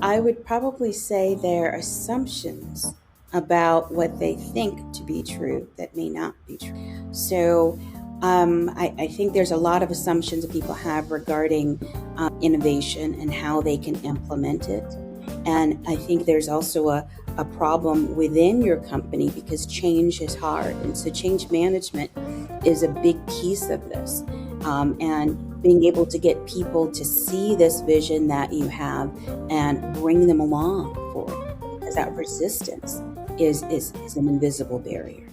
I would probably say they're assumptions about what they think to be true that may not be true. So I think there's a lot of assumptions that people have regarding innovation and how they can implement it. And I think there's also a problem within your company because change is hard. And so change management is a big piece of this. And being able to get people to see this vision that you have and bring them along for it, because that resistance is an invisible barrier.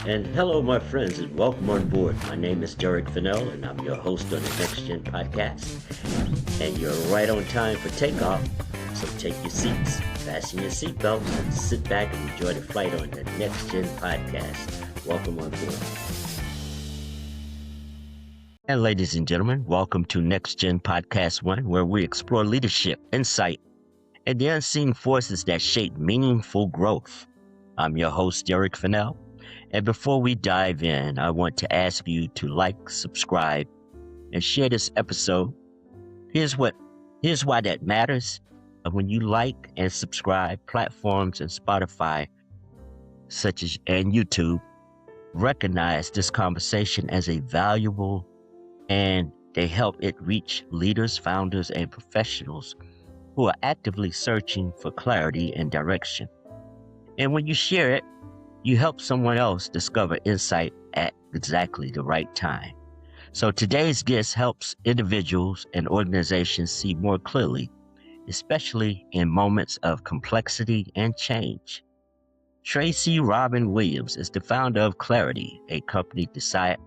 And hello, my friends, and welcome on board. My name is Derrick Fennell, and I'm your host on the NexGen Podcast. And you're right on time for takeoff, so take your seats, fasten your seatbelts, and sit back and enjoy the flight on the NexGen Podcast. Welcome on board. And ladies and gentlemen, welcome to NexGen Podcast One, where we explore leadership, insight, and the unseen forces that shape meaningful growth. I'm your host, Derrick Fennell. And before we dive in, I want to ask you to like, subscribe, and share this episode. Here's why that matters. When you like and subscribe, platforms and Spotify, and YouTube, recognize this conversation as a valuable, and they help it reach leaders, founders, and professionals who are actively searching for clarity and direction. And when you share it, you help someone else discover insight at exactly the right time. So today's guest helps individuals and organizations see more clearly, especially in moments of complexity and change. Tracy Robin Williams is the founder of Clarity, a company decided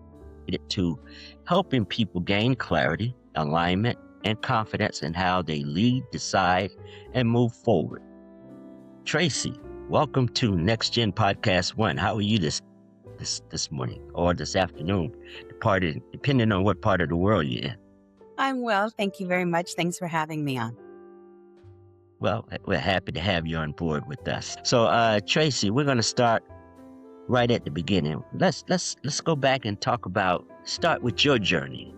to helping people gain clarity, alignment, and confidence in how they lead, decide, and move forward. Tracy, welcome to NexGen Podcast One. How are you this morning or this afternoon, depending on what part of the world you're in? I'm well. Thank you very much. Thanks for having me on. Well, we're happy to have you on board with us. So, Tracy, we're going to start right at the beginning. Let's go back and start with your journey.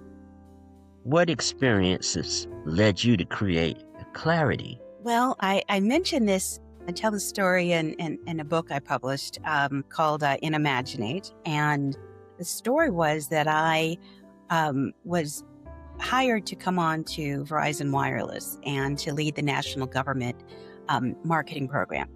What experiences led you to create Clarity? Well, I mentioned this. I tell the story in a book I published called Inimaginate. And the story was that I was hired to come on to Verizon Wireless and to lead the national government marketing program.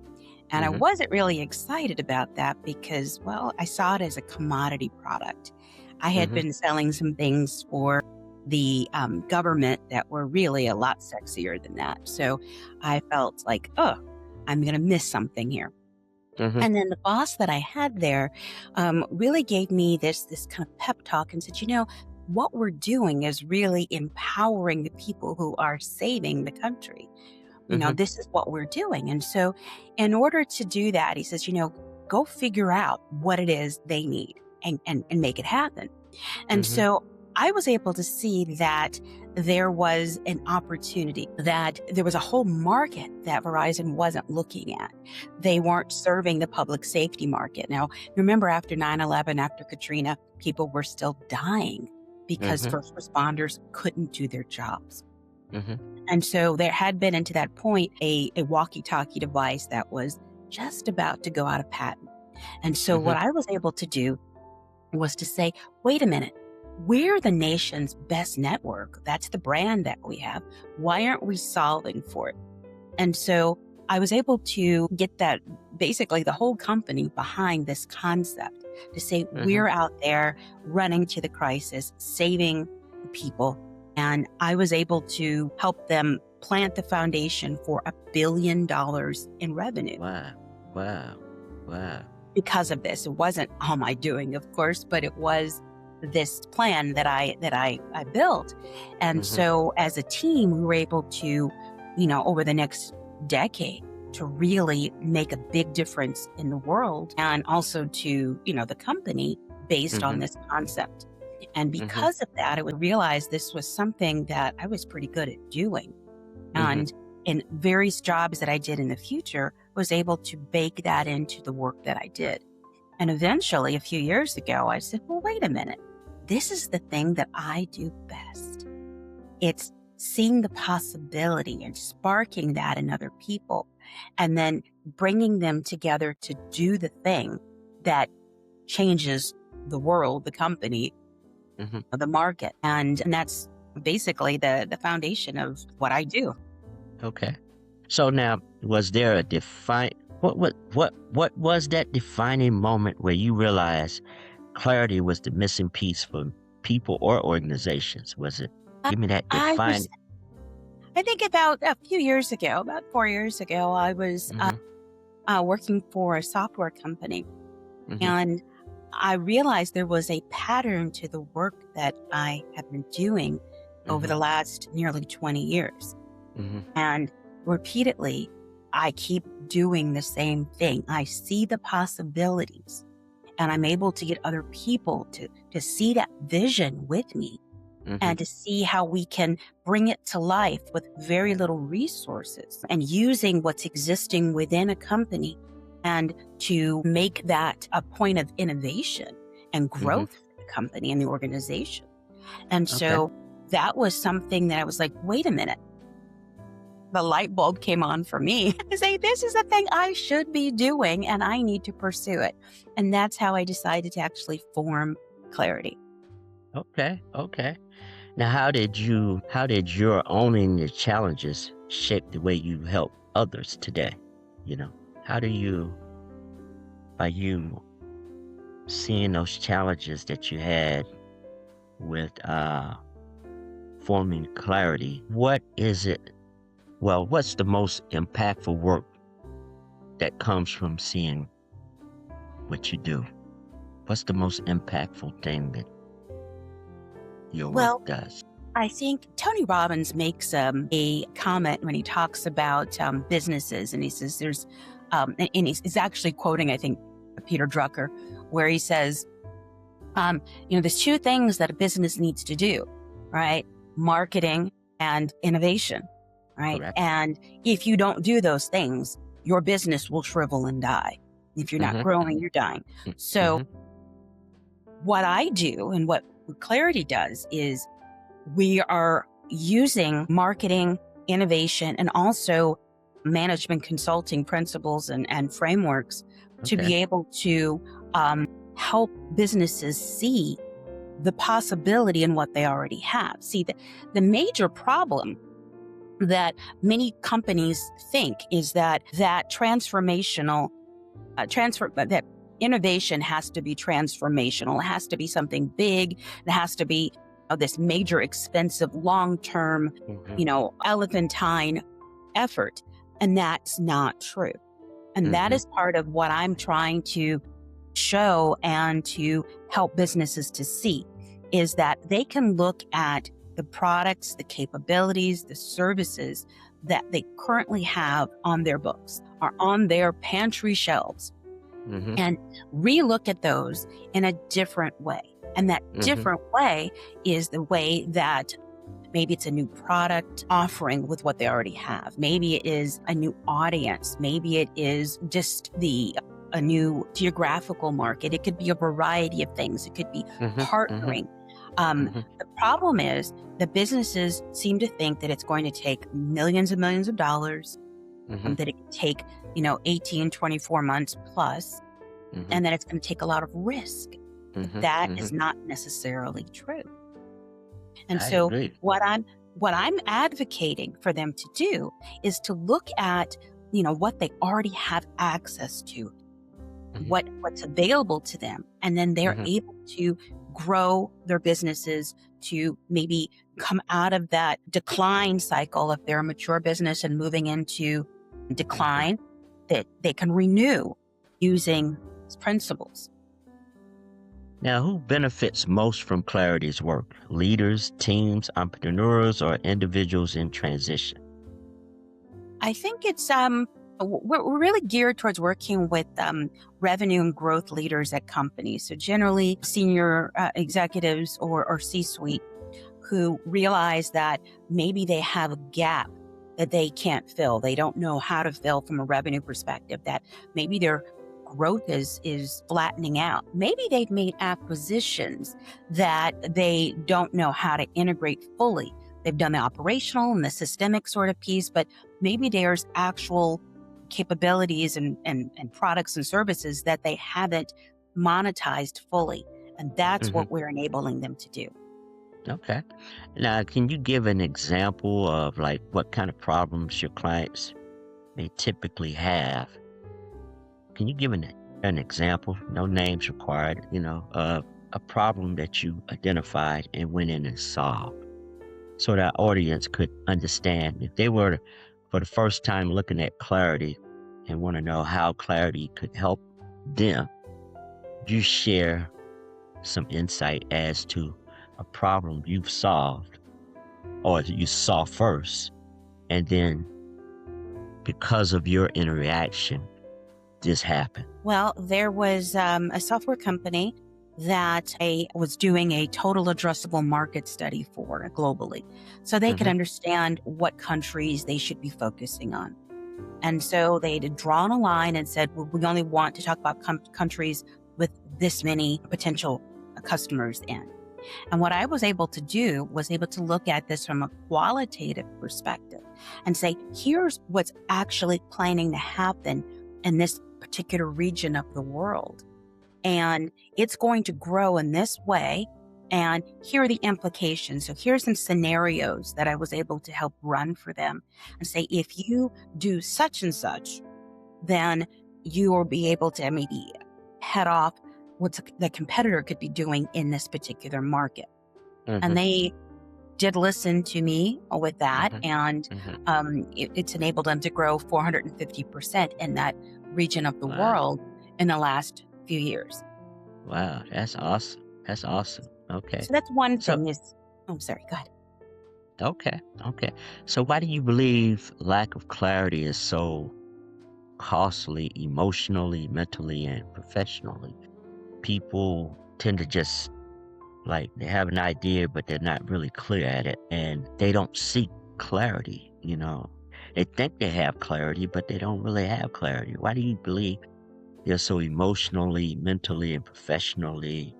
And I wasn't really excited about that because, well, I saw it as a commodity product. I had been selling some things for the government that were really a lot sexier than that. So I felt like, I'm going to miss something here. And then the boss that I had there really gave me this kind of pep talk and said, what we're doing is really empowering the people who are saving the country. This is what we're doing. And so in order to do that, he says, go figure out what it is they need and make it happen. And so I was able to see that there was an opportunity, that there was a whole market that Verizon wasn't looking at. They weren't serving the public safety market. Now, remember after 9/11, after Katrina, people were still dying because first responders couldn't do their jobs. And so there had been, into that point, a walkie-talkie device that was just about to go out of patent. And so what I was able to do was to say, wait a minute, we're the nation's best network. That's the brand that we have. Why aren't we solving for it? And so I was able to get that, basically the whole company behind this concept to say, we're out there running to the crisis, saving people. And I was able to help them plant the foundation for $1 billion in revenue. Wow. Because of this. It wasn't all my doing, of course, but it was this plan that I built. And so as a team, we were able to, over the next decade, to really make a big difference in the world and also to, the company based on this concept. And because of that, I would realize this was something that I was pretty good at doing. And in various jobs that I did in the future, was able to bake that into the work that I did. And eventually, a few years ago, I said, well, wait a minute. This is the thing that I do best. It's seeing the possibility and sparking that in other people, and then bringing them together to do the thing that changes the world, the company, the market. And that's basically the foundation of what I do. Okay. So now, was there a what was that defining moment where you realized clarity was the missing piece for people or organizations? Was it? Give me that defining. I think about a few years ago, about 4 years ago, I was working for a software company, and I realized there was a pattern to the work that I have been doing over the last nearly 20 years. And repeatedly, I keep doing the same thing. I see the possibilities, and I'm able to get other people to see that vision with me and to see how we can bring it to life with very little resources and using what's existing within a company and to make that a point of innovation and growth for the company and the organization. And so that was something that I was like, wait a minute. The light bulb came on for me to say, this is the thing I should be doing and I need to pursue it. And that's how I decided to actually form Clarity. Okay. Now, how did your owning the challenges shape the way you help others today? By you seeing those challenges that you had with forming Clarity, what is it? Well, what's the most impactful work that comes from seeing what you do? What's the most impactful thing that your work does? I think Tony Robbins makes a comment when he talks about businesses, and he says and he's actually quoting, I think, Peter Drucker, where he says, there's two things that a business needs to do, right? Marketing and innovation, right? Correct. And if you don't do those things, your business will shrivel and die. If you're not growing, you're dying. So what I do and what Clarity does is we are using marketing, innovation, and also management consulting principles and frameworks to be able to help businesses see the possibility in what they already have. See, the major problem that many companies think is that transformational that innovation has to be transformational. It has to be something big. It has to be this major, expensive, long-term, elephantine effort. And that's not true. And that is part of what I'm trying to show and to help businesses to see, is that they can look at the products, the capabilities, the services that they currently have on their books or on their pantry shelves and relook at those in a different way. And that different way is the way that maybe it's a new product offering with what they already have. Maybe it is a new audience. Maybe it is just a new geographical market. It could be a variety of things. It could be partnering. The problem is that businesses seem to think that it's going to take millions and millions of dollars, that it can take, 18, 24 months plus, and that it's going to take a lot of risk. That is not necessarily true. And so what I'm advocating for them to do is to look at, what they already have access to, what's available to them. And then they're able to grow their businesses to maybe come out of that decline cycle if they're a mature business and moving into decline, that they can renew using these principles. Now, who benefits most from Clarity's work? Leaders, teams, entrepreneurs, or individuals in transition? I think it's we're really geared towards working with revenue and growth leaders at companies. So generally senior executives or C-suite who realize that maybe they have a gap that they can't fill. They don't know how to fill from a revenue perspective, that maybe their growth is flattening out. Maybe they've made acquisitions that they don't know how to integrate fully they've done the operational and the systemic sort of piece, but maybe there's actual capabilities and products and services that they haven't monetized fully. And that's hmm what we're enabling them to do. Okay. Now, can you give an example of like what kind of problems your clients may typically have? Can you give an example, no names required, of a problem that you identified and went in and solved so that our audience could understand if they were for the first time looking at clarity and want to know how clarity could help them, you share some insight as to a problem you've solved or you saw first, and then because of your interaction, this happened. Well, there was a software company that I was doing a total addressable market study for globally. So they could Mm-hmm. understand what countries they should be focusing on. And so they'd drawn a line and said, well, we only want to talk about countries with this many potential customers in. And what I was able to do was able to look at this from a qualitative perspective and say, here's what's actually planning to happen in this particular region of the world. And it's going to grow in this way. And here are the implications. So here's some scenarios that I was able to help run for them and say, if you do such and such, then you will be able to maybe head off what the competitor could be doing in this particular market. Mm-hmm. And they did listen to me with that. Mm-hmm. And Mm-hmm. it's enabled them to grow 450% in that region of the Wow. world in the last few years. Wow. That's awesome. That's awesome. Okay. So that's one So, thing is, I'm sorry, go ahead. okay. Okay. So why do you believe lack of clarity is so costly emotionally, mentally, and professionally? People tend to just like they have an idea, but they're not really clear at it and they don't seek clarity. They think they have clarity, but they don't really have clarity. Why do you believe they're so emotionally, mentally, and professionally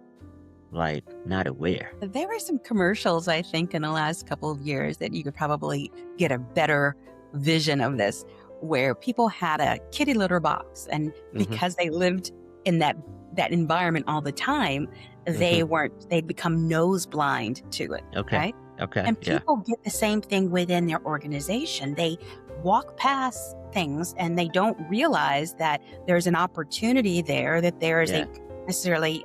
like not aware? There were some commercials, I think, in the last couple of years that you could probably get a better vision of this, where people had a kitty litter box, and Mm-hmm. because they lived in that environment all the time, Mm-hmm. they'd become nose blind to it. Okay. Right? Okay. And Yeah. people get the same thing within their organization. They walk past things and they don't realize that there's an opportunity there, that there is Yeah. a necessarily,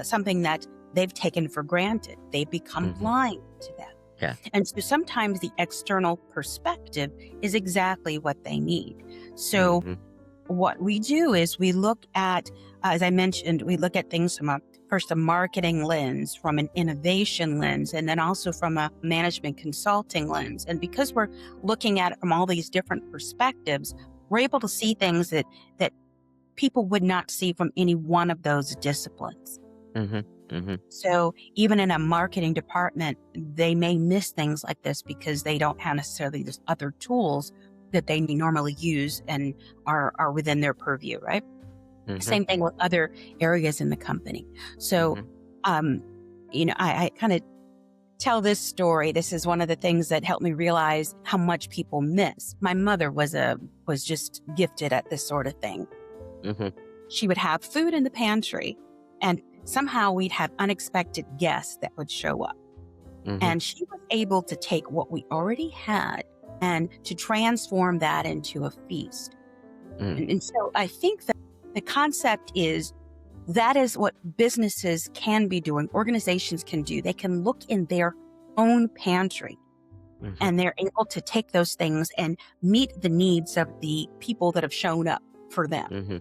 something that they've taken for granted. They become Mm-hmm. blind to that. Yeah. And so sometimes the external perspective is exactly what they need. So Mm-hmm. what we do is we look at, as I mentioned, we look at things from first a marketing lens, from an innovation lens, and then also from a management consulting lens. And because we're looking at it from all these different perspectives, we're able to see things that people would not see from any one of those disciplines. Mm-hmm. Mm-hmm. So even in a marketing department, they may miss things like this because they don't have necessarily these other tools that they normally use and are within their purview, right? Mm-hmm. Same thing with other areas in the company. So, Mm-hmm. I kind of tell this story. This is one of the things that helped me realize how much people miss. My mother was just gifted at this sort of thing. Mm-hmm. She would have food in the pantry, and somehow we'd have unexpected guests that would show up. Mm-hmm. And she was able to take what we already had and to transform that into a feast. Mm. And so I think that the concept is that is what businesses can be doing, organizations can do. They can look in their own pantry, Mm-hmm. and they're able to take those things and meet the needs of the people that have shown up for them. Mm-hmm.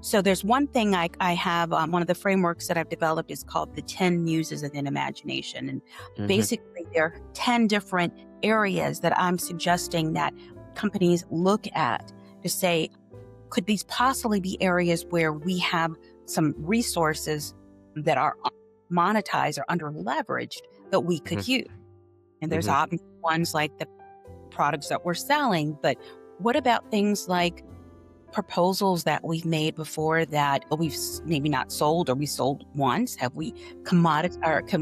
So there's one thing I have, one of the frameworks that I've developed is called the 10 Muses of Imagination. And Mm-hmm. basically there are 10 different areas that I'm suggesting that companies look at to say, could these possibly be areas where we have some resources that are monetized or under leveraged that we could Mm-hmm. use? And there's Mm-hmm. obvious ones like the products that we're selling, but what about things like proposals that we've made before that we've maybe not sold, or we sold once? Have we can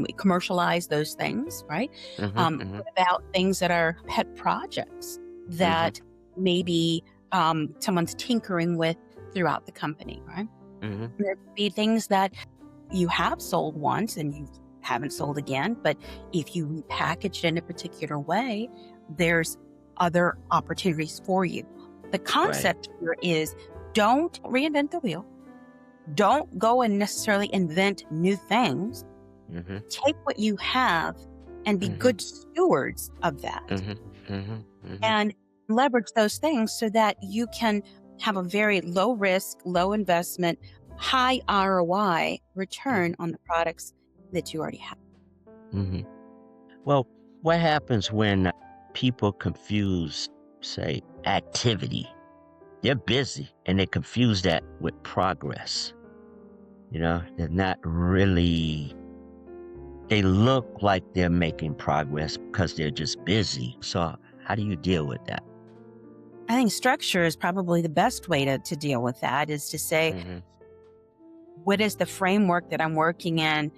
we commercialize those things, right? Mm-hmm. What about things that are pet projects that maybe someone's tinkering with throughout the company, right? Mm-hmm. There could be things that you have sold once and you haven't sold again, but if you repackage it in a particular way, there's other opportunities for you. The concept here is, don't reinvent the wheel. Don't go and necessarily invent new things. Mm-hmm. Take what you have and be good stewards of that, and leverage those things so that you can have a very low risk, low investment, high ROI return on the products that you already have. Mm-hmm. Well, what happens when people confuse, say, activity? They're busy and they confuse that with progress. They're not really, they look like they're making progress because they're just busy. So how do you deal with that? I think structure is probably the best way to deal with that, is to say, what is the framework that I'm working in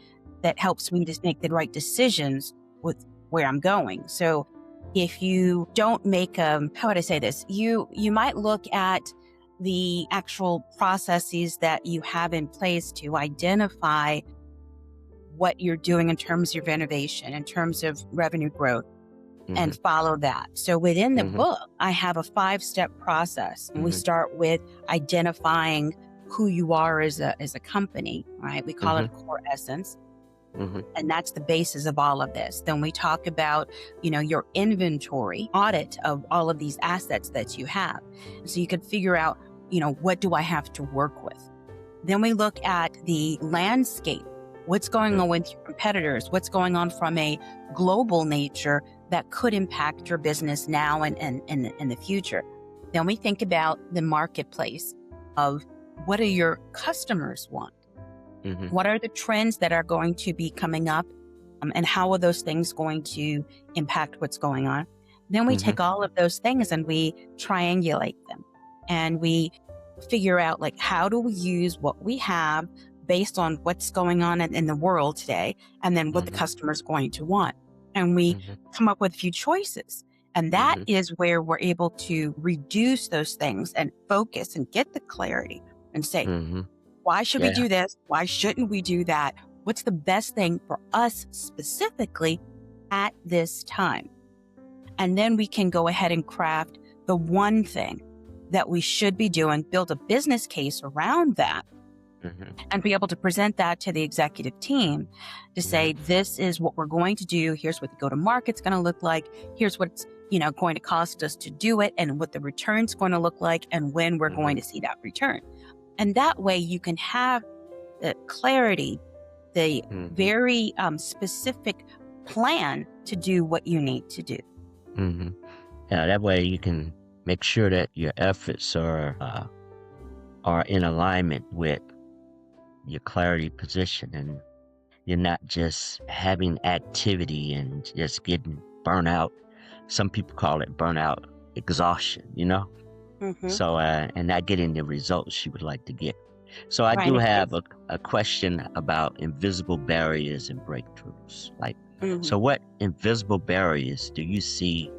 that helps me to make the right decisions with where I'm going? So if you don't make how would I say this? You might look at the actual processes that you have in place to identify what you're doing in terms of innovation, in terms of revenue growth, and follow that. So within the book, I have a 5-step process. And we start with identifying who you are as a company, right? We call it a core essence. And that's the basis of all of this. Then we talk about, your inventory audit of all of these assets that you have. So you can figure out, what do I have to work with? Then we look at the landscape. What's going on with your competitors? What's going on from a global nature that could impact your business now and in the future? Then we think about the marketplace of, what do your customers want? What are the trends that are going to be coming up? And how are those things going to impact what's going on? Then we take all of those things and we triangulate them. And we figure out, how do we use what we have based on what's going on in the world today, and then what the customer's going to want. And we come up with a few choices. And that is where we're able to reduce those things and focus and get the clarity and say, why should we do this? Why shouldn't we do that? What's the best thing for us specifically at this time? And then we can go ahead and craft the one thing that we should be doing, build a business case around that, and be able to present that to the executive team to say, this is what we're going to do. Here's what the go-to-market's going to look like. Here's what it's going to cost us to do it, and what the return's going to look like, and when we're going to see that return. And that way you can have the clarity, the very specific plan to do what you need to do. Yeah, that way you can make sure that your efforts are in alignment with your clarity position, and you're not just having activity and just getting burnout. Some people call it burnout exhaustion, So, and not getting the results you would like to get. So I do have a question about invisible barriers and breakthroughs. So what invisible barriers do you see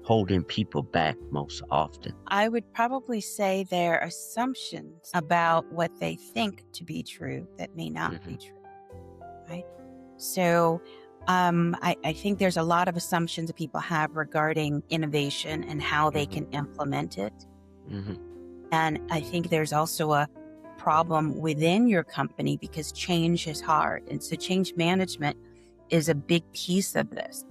holding people back most often? I would probably say their assumptions about what they think to be true that may not be true, right? So I think there's a lot of assumptions that people have regarding innovation and how they can implement it. And I think there's also a problem within your company because change is hard. And so change management is a big piece of this.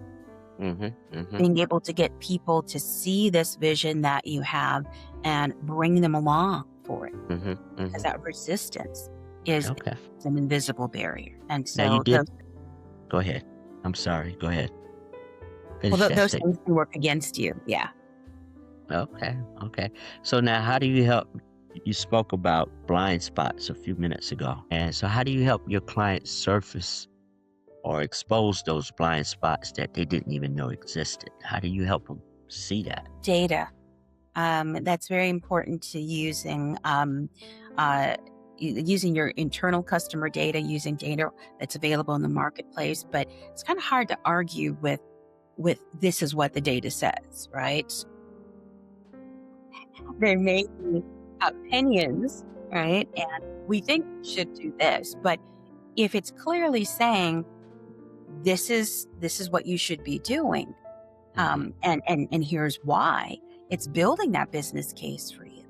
Being able to get people to see this vision that you have and bring them along for it. Because that resistance is an invisible barrier. And so now you did. Go ahead. I'm sorry. Go ahead. Those things can work against you. Yeah. Okay. So now how do you help? You spoke about blind spots a few minutes ago. And so how do you help your clients surface or expose those blind spots that they didn't even know existed? How do you help them see that? Data. That's very important to using using your internal customer data, using data that's available in the marketplace. But it's kind of hard to argue with this is what the data says, right? There may be opinions, right? And we think we should do this, but if it's clearly saying this is what you should be doing, and here's why, it's building that business case for you,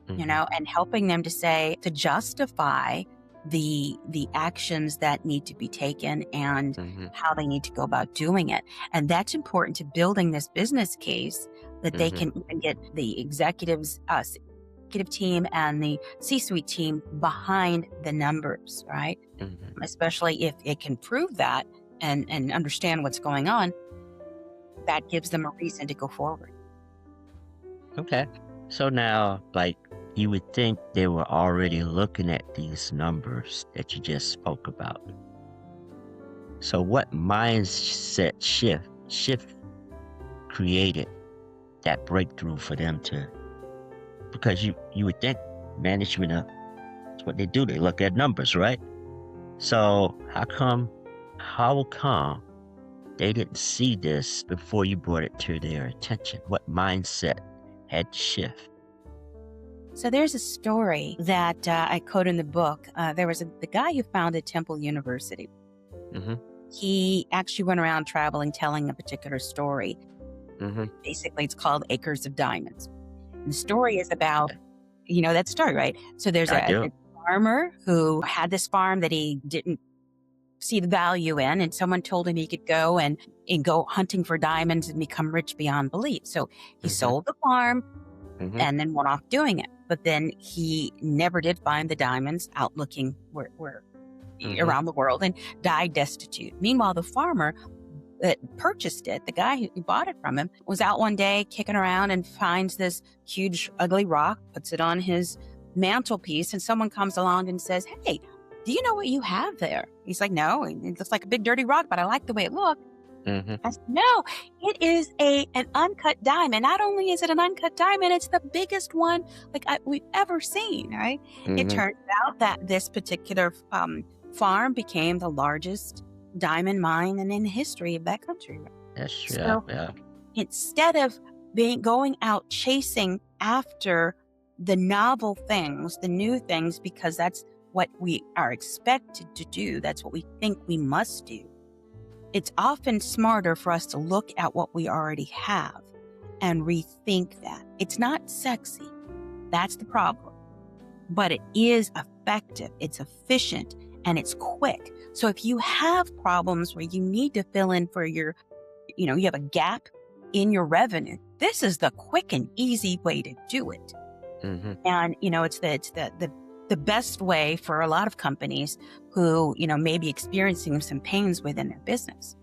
and helping them to justify the actions that need to be taken and how they need to go about doing it. And that's important to building this business case that they can even get the executive team and the C-suite team behind the numbers, right? Especially if it can prove that and understand what's going on, that gives them a reason to go forward. Okay. So now, you would think they were already looking at these numbers that you just spoke about. So what mindset shift created that breakthrough for them to, because you would think management, that's what they do. They look at numbers, right? So how come they didn't see this before you brought it to their attention? What mindset had to shift? So there's a story that I quote in the book. There was the guy who founded Temple University. He actually went around traveling, telling a particular story. Basically, it's called Acres of Diamonds. And the story is about, that story, right? So there's a farmer who had this farm that he didn't see the value in, and someone told him he could go and go hunting for diamonds and become rich beyond belief. So he sold the farm and then went off doing it. But then he never did find the diamonds, out looking where around the world, and died destitute. Meanwhile, the farmer that purchased it, the guy who bought it from him, was out one day kicking around and finds this huge, ugly rock, puts it on his mantelpiece, and someone comes along and says, "Hey, do you know what you have there?" He's like, "No, it looks like a big dirty rock, but I like the way it looked." I said, "No, it is an uncut diamond. Not only is it an uncut diamond, it's the biggest one we've ever seen." Right? It turns out that this particular farm became the largest diamond mine in the history of that country. That's true. So instead of going out chasing after the novel things, the new things, because that's what we are expected to do, that's what we think we must do, it's often smarter for us to look at what we already have and rethink that. It's not sexy. That's the problem. But it is effective, it's efficient, and it's quick. So if you have problems where you need to fill in for you have a gap in your revenue, this is the quick and easy way to do it. And, it's the best way for a lot of companies who, may be experiencing some pains within their business.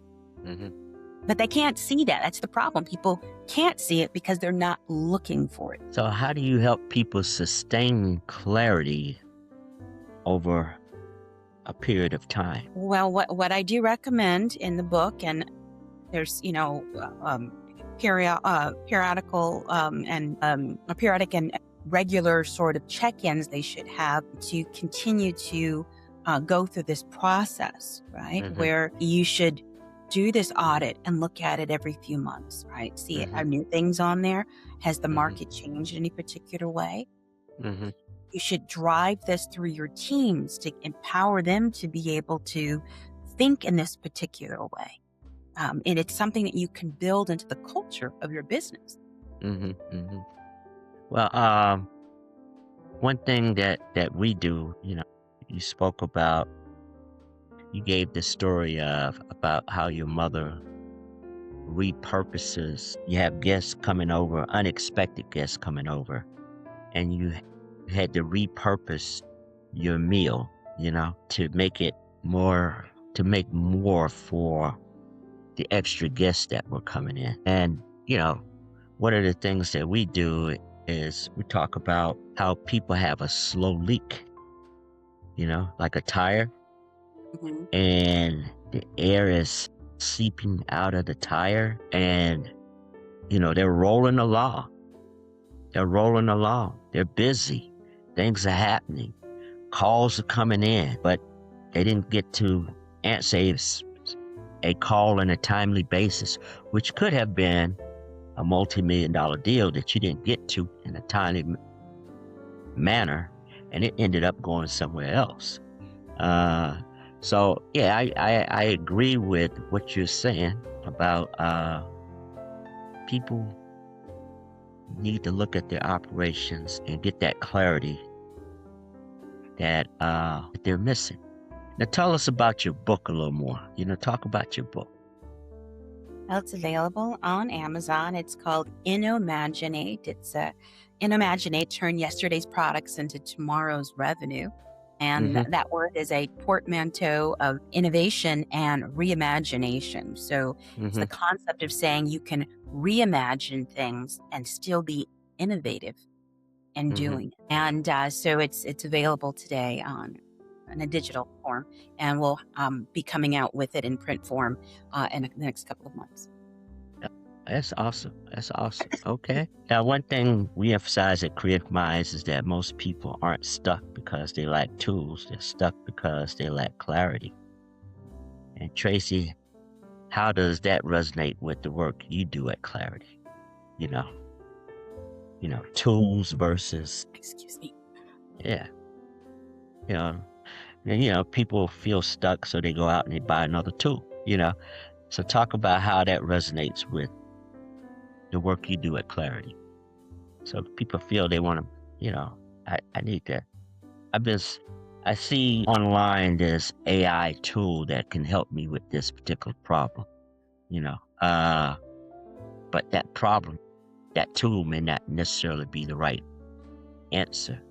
But they can't see that. That's the problem. People can't see it because they're not looking for it. So how do you help people sustain clarity over a period of time? Well, what I do recommend in the book, and there's, periodical periodic and regular sort of check-ins they should have to continue to go through this process, right? Where you should do this audit and look at it every few months, right? See are new things on there? Has the market changed in any particular way? You should drive this through your teams to empower them to be able to think in this particular way. And it's something that you can build into the culture of your business. Well, one thing that we do, you spoke about, you gave the story about how your mother repurposes. You have guests coming over, unexpected guests coming over, and you had to repurpose your meal, to make more for the extra guests that were coming in. And, one of the things that we do is we talk about how people have a slow leak, like a tire, and the air is seeping out of the tire, and, they're rolling along. They're rolling along. They're busy. Things are happening. Calls are coming in, but they didn't get to answer a call on a timely basis, which could have been a multi-million-dollar deal that you didn't get to in a timely manner, and it ended up going somewhere else. So yeah, I agree with what you're saying about people need to look at their operations and get that clarity that they're missing. Now tell us about your book a little more. Talk about your book. Well, it's available on Amazon. It's called InnoMaginate. It's InnoMaginate, turn yesterday's products into tomorrow's revenue. And that word is a portmanteau of innovation and reimagination. So it's the concept of saying you can reimagine things and still be innovative in doing it. And so it's available today in a digital form, and we'll be coming out with it in print form in the next couple of months. That's awesome. Okay. Now, one thing we emphasize at Creative Minds is that most people aren't stuck because they lack tools. They're stuck because they lack clarity. And Tracy, how does that resonate with the work you do at Clarity? Tools versus... Excuse me. Yeah. People feel stuck, so they go out and they buy another tool, So talk about how that resonates with the work you do at Clarity. So people feel they want to, I need that. I see online this AI tool that can help me with this particular problem, but that tool may not necessarily be the right answer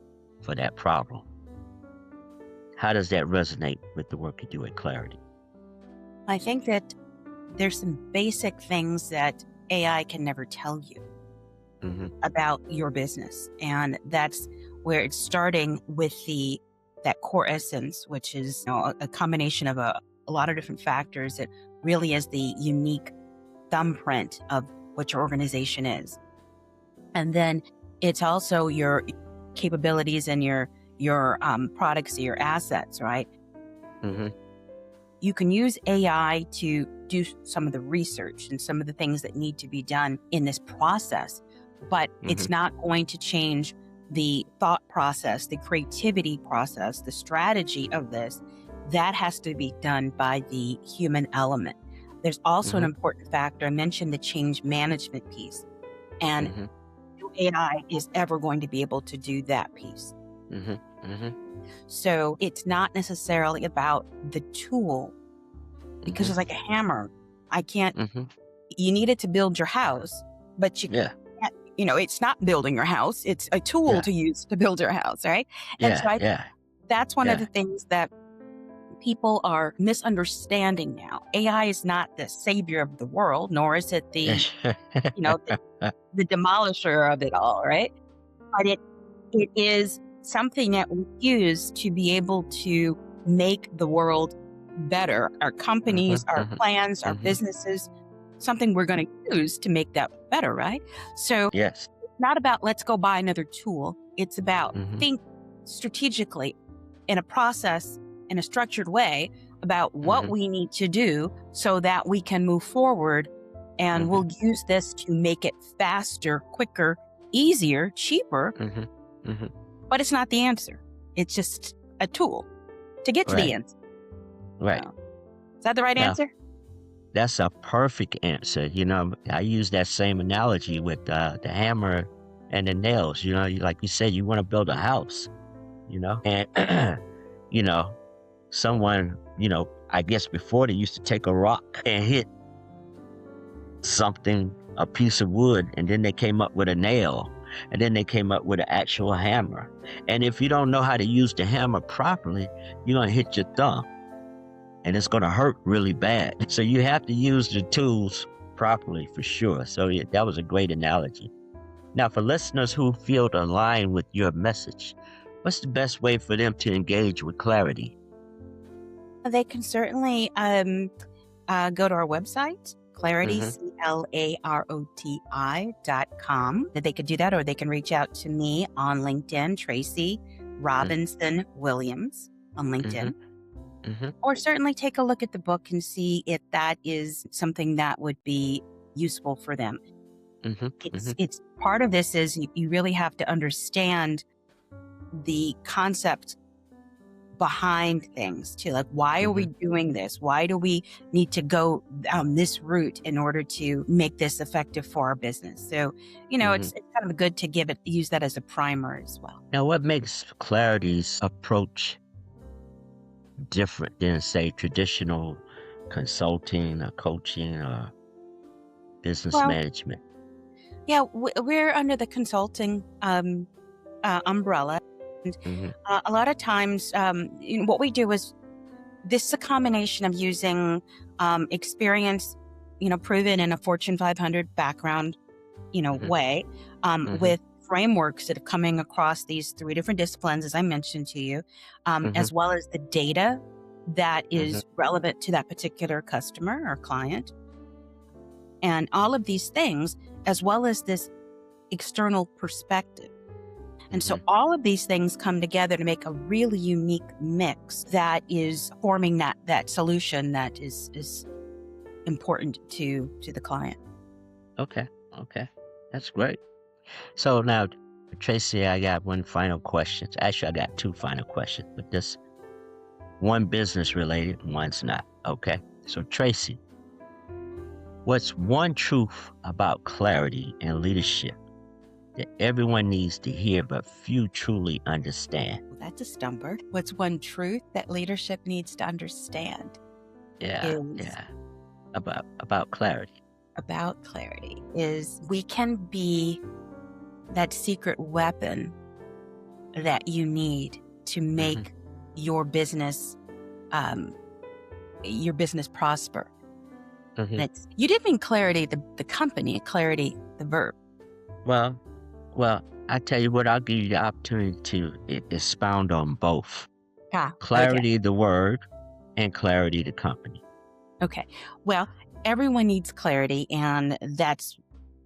for that problem. How does that resonate with the work you do at Clarity? I think that there's some basic things that AI can never tell you about your business. And that's where it's starting with that core essence, which is a combination of a lot of different factors that really is the unique thumbprint of what your organization is. And then it's also your capabilities and your products, your assets, right? You can use AI to do some of the research and some of the things that need to be done in this process, but it's not going to change the thought process, the creativity process, the strategy of this. That has to be done by the human element. There's also an important factor. I mentioned the change management piece, and no AI is ever going to be able to do that piece. So it's not necessarily about the tool, because it's like a hammer. I can't, you need it to build your house, but you can't, it's not building your house. It's a tool to use to build your house, right? And so that's one of the things that people are misunderstanding now. AI is not the savior of the world, nor is it the, the demolisher of it all, right? But it is something that we use to be able to make the world better. Our companies, our plans, our businesses, something we're going to use to make that better, right? So it's not about let's go buy another tool. It's about think strategically in a process, in a structured way about what we need to do so that we can move forward, and we'll use this to make it faster, quicker, easier, cheaper. But it's not the answer. It's just a tool to get to the answer. Right. Is that the right answer? That's a perfect answer. I use that same analogy with the hammer and the nails. Like you said, you want to build a house, and, someone, I guess before they used to take a rock and hit something, a piece of wood, and then they came up with a nail. And then they came up with an actual hammer. And if you don't know how to use the hammer properly, you're going to hit your thumb. And it's going to hurt really bad. So you have to use the tools properly for sure. So that was a great analogy. Now, for listeners who feel aligned with your message, what's the best way for them to engage with Clarity? They can certainly go to our website, Clarity, Mm-hmm. CLAROTI.com. That they could do that, or they can reach out to me on LinkedIn, Tracy Robinson Williams on Mm-hmm. LinkedIn. Mm-hmm. Or certainly take a look at the book and see if that is something that would be useful for them. Mm-hmm. It's part of this is you really have to understand the concept behind things too. Like, why are we doing this? Why do we need to go this route in order to make this effective for our business? So, it's kind of good to use that as a primer as well. Now, what makes Clarity's approach different than, say, traditional consulting or coaching or business Well, management? yeah, we're under the consulting umbrella. And Mm-hmm. a lot of times, what we do is this is a combination of using experience, proven in a Fortune 500 background, way, with frameworks that are coming across these 3 different disciplines, as I mentioned to you, as well as the data that is relevant to that particular customer or client. And all of these things, as well as this external perspective. And so all of these things come together to make a really unique mix that is forming that solution that is important to the client. Okay. That's great. So now, Tracy, I got one final question. Actually, I got 2 final questions, but this one business related, one's not. Okay. So Tracy, what's one truth about clarity and leadership that everyone needs to hear but few truly understand? Well, that's a stumper. What's one truth that leadership needs to understand? Yeah. About clarity. About clarity is we can be that secret weapon that you need to make your business prosper. You didn't mean clarity, the company, clarity, the verb. Well, I tell you what, I'll give you the opportunity to expound on both. Clarity, the word, and clarity, the company. Okay. Well, everyone needs clarity, and that's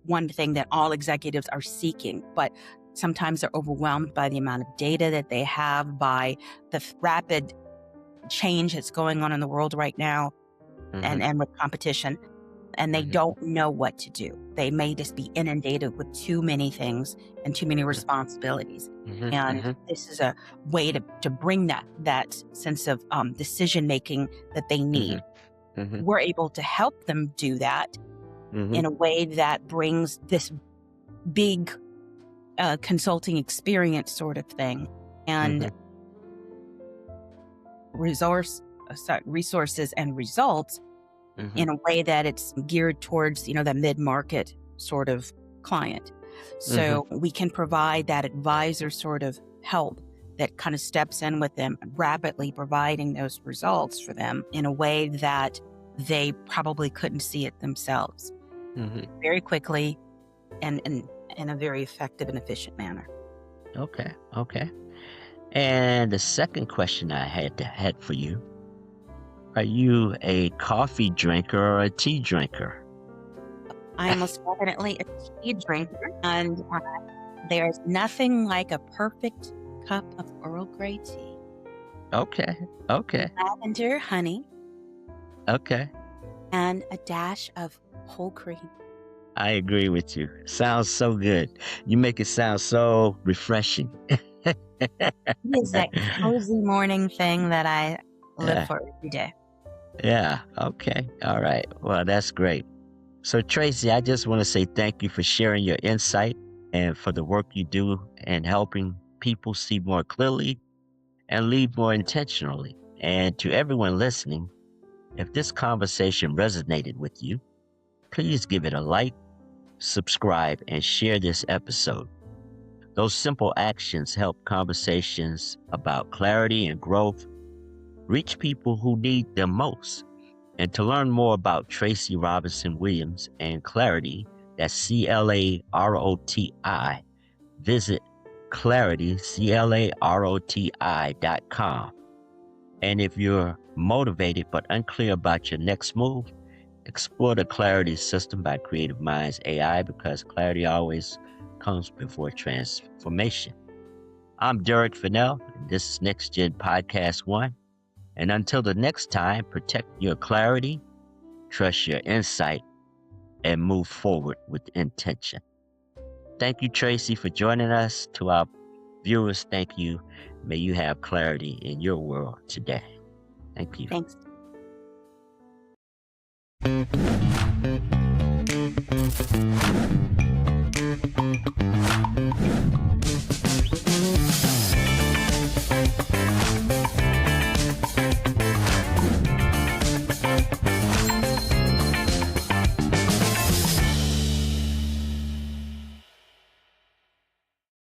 one thing that all executives are seeking. But sometimes they're overwhelmed by the amount of data that they have, by the rapid change that's going on in the world right now, and with competition. And they don't know what to do. They may just be inundated with too many things and too many responsibilities. And this is a way to bring that sense of decision-making that they need. We're able to help them do that in a way that brings this big consulting experience sort of thing and resources and results in a way that it's geared towards, the mid-market sort of client. So we can provide that advisor sort of help that kind of steps in with them, rapidly providing those results for them in a way that they probably couldn't see it themselves. Very quickly and in a very effective and efficient manner. Okay. And the second question I had for you, are you a coffee drinker or a tea drinker? I am most definitely a tea drinker, and there's nothing like a perfect cup of Earl Grey tea. Okay. Lavender, honey. Okay. And a dash of whole cream. I agree with you. Sounds so good. You make it sound so refreshing. It's that cozy morning thing that I live for every day. Yeah. Okay. All right. Well, that's great. So, Tracy, I just want to say thank you for sharing your insight and for the work you do and helping people see more clearly and lead more intentionally. And to everyone listening, if this conversation resonated with you, please give it a like, subscribe, and share this episode. Those simple actions help conversations about clarity and growth reach people who need them most. And to learn more about Tracy Robinson Williams and Clarity, that's CLAROTI, visit Clarity, CLAROTI.com. And if you're motivated but unclear about your next move, Explore the clarity system by Creative Minds AI, because clarity always comes before transformation. I'm Derrick Fennell, and this is NexGen Podcast One. And until the next time, protect your clarity, trust your insight, and move forward with intention. Thank you, Tracy, for joining us. To our viewers, thank you. May you have clarity in your world today. Thank you. Thanks.